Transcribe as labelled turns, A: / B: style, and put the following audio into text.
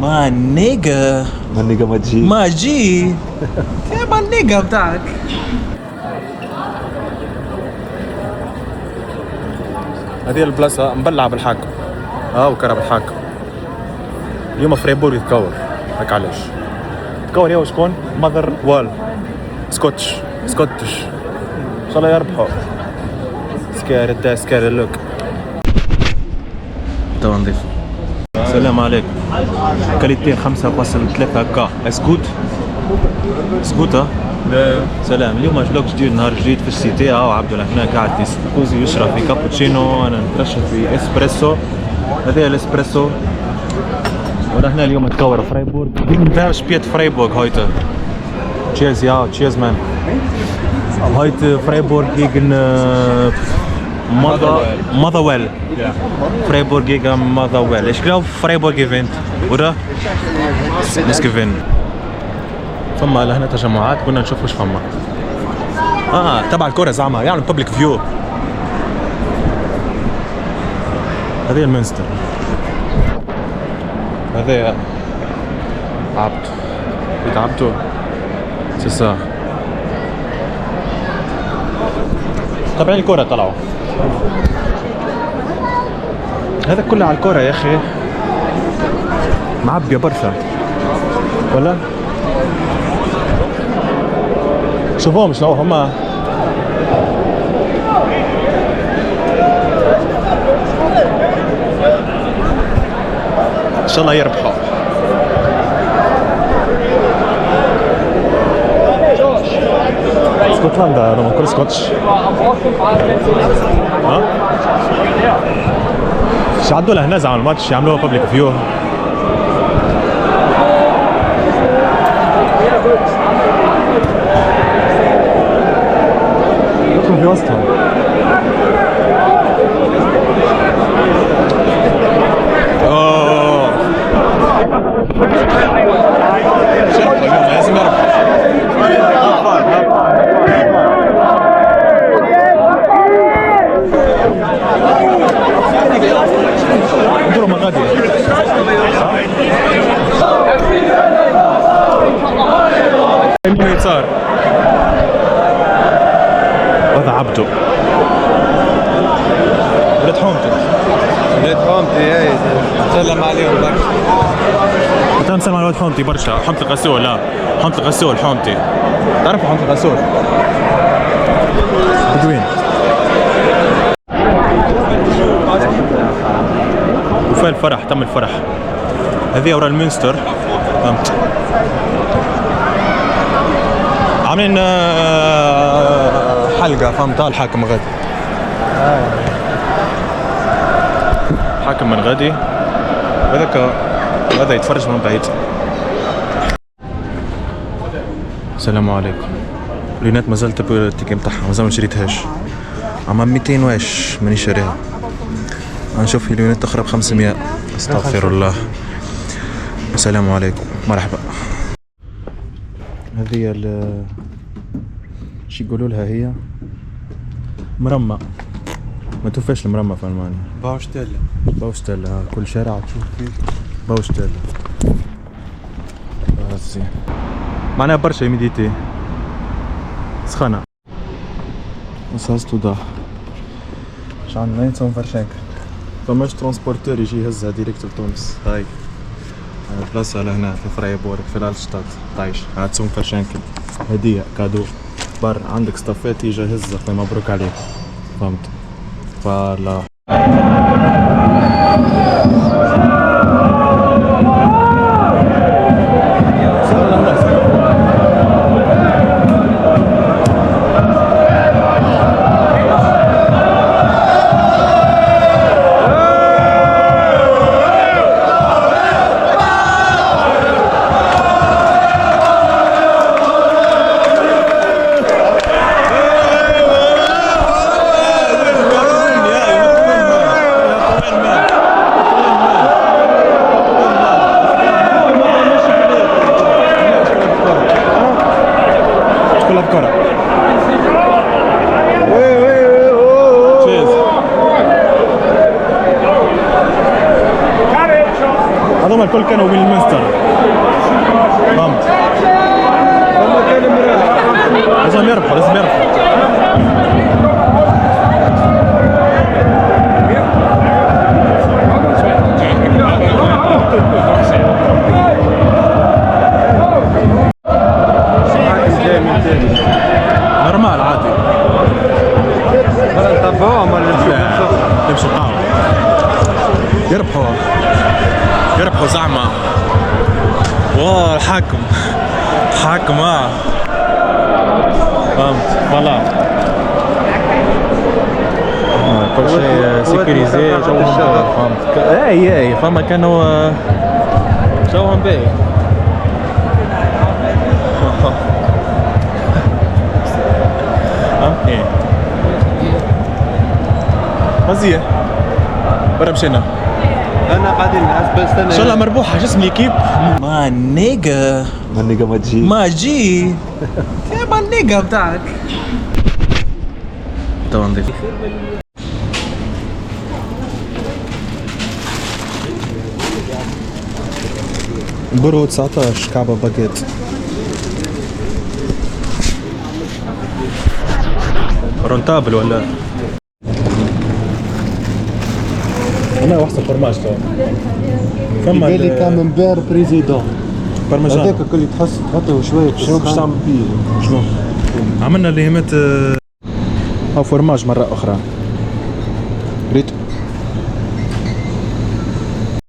A: ما نيجا
B: ما تجي
A: ما جي يا ما النيجا بتاعك. هذه البلاصة مبلعة بالحاكم وكرة بالحاكم. اليوم فريبورغ يتكور هيك علاش تكور يا شكون ماذر وال سكوتش ان شاء الله يربحوا سكير لوك توا نضيف. السلام عليكم. كاليتي 5.3 هكا اسكوت
C: لا
A: سلام. اليوم فلوق جديد نهار جديد في السيتي. وعبد الله هنا قاعد يسكوزي يشرب في كابوتشينو، انا نترشف في اسبريسو. هذا الاسبريسو. ولا هنا اليوم تكور فرايبورغ نتاع شبيت فرايبورغ هايته تشيرز مان هايت فرايبورغ gegen Motherwell. Freiburg gegen Motherwell. Ich glaube Freiburg gewinnt, oder? Muss gewinnen. فما لهنا تجمعات كنا نشوف واش فما. تبع الكرة زعما يعني بابليك فيو. هذه المنستر. هذا عبدو سيسا تابعين الكرة طلعوا. هذا كله على الكرة يا أخي معبية برشا ولا؟ شوفوهم شنو هما إن شاء الله يربحوا. اسكتلندا لما كل سكوتش شو عدوا لهنا زعما الماتش يعملوها بابليك فيو. يدخل في وسطهم. لازم يربح. انظروا مغادي يمين ويسار. هذا عبدو ولاد حومتي سلم عليهم برشا. نسلم على ولاد حومتي برشا. حومتي الغسول. حومتي الغسول تعرفوا حومتي الغسول بدوين وفي الفرح تم الفرح. هذه ورا المنستر فهمت. عاملين حلقة فهمتها. الحاكم غادي حاكم من غادي هذا يتفرج من بعيد. السلام عليكم. لينات مازال تبغي التيكي متاعها مازال ما شريتهاش. عام 200 واش ماني شاريها. نشوف في لينات اخرى ب500. استغفر الله. السلام عليكم مرحبا. هذه شي يقولوا لها هي مرمى. ما توفاش المرمى في المانيا. باوشتيلا كل شارع تشوف فيه باوشتيلا. زين معناها برشا يمديتي سخانة. مساس توضح شعن نينسون فرشانك. فماش ترانسبورتور يجي يهزها ديريكت لتونس. هاي البلاصة لهنا في فرايبورغ في الالشتات طايش. هاتسون فرشانكل هدية كادو بر عندك ستافات يجي يهزها. مبروك عليك فهمت. فوالا برا. فهمت. لازم يربحوا لازم يربحوا. نورمال عادي.
B: نتابعوهم ولا
A: نمشوا قهوة. يربحوا زعما. واو الحاكم حاكم فهمت فوالا. كل شيء سيكوريزي جوهم فهمت. اي فما كانوا جوهم باهي. ايه مزيه برا مشينا.
B: انا قاعدين نستنى
A: ان شاء الله مربوحه. شو اسم ليكيب؟ ما نيجا
B: ما تجي
A: ما جي يا ما النيجا بتاعك. طبعا نضيف برو 19 كعبة باكيت. رونتابل ولا؟ انا واحد فرماج تو. فما
B: قال لي كاممبير بريزيدون
A: برمجان.
B: هذاك الكل تحس تحطه شويه
A: شنو باش تعمل فيه؟ شنو؟ عملنا اللي همت فرماج مرة أخرى. ريت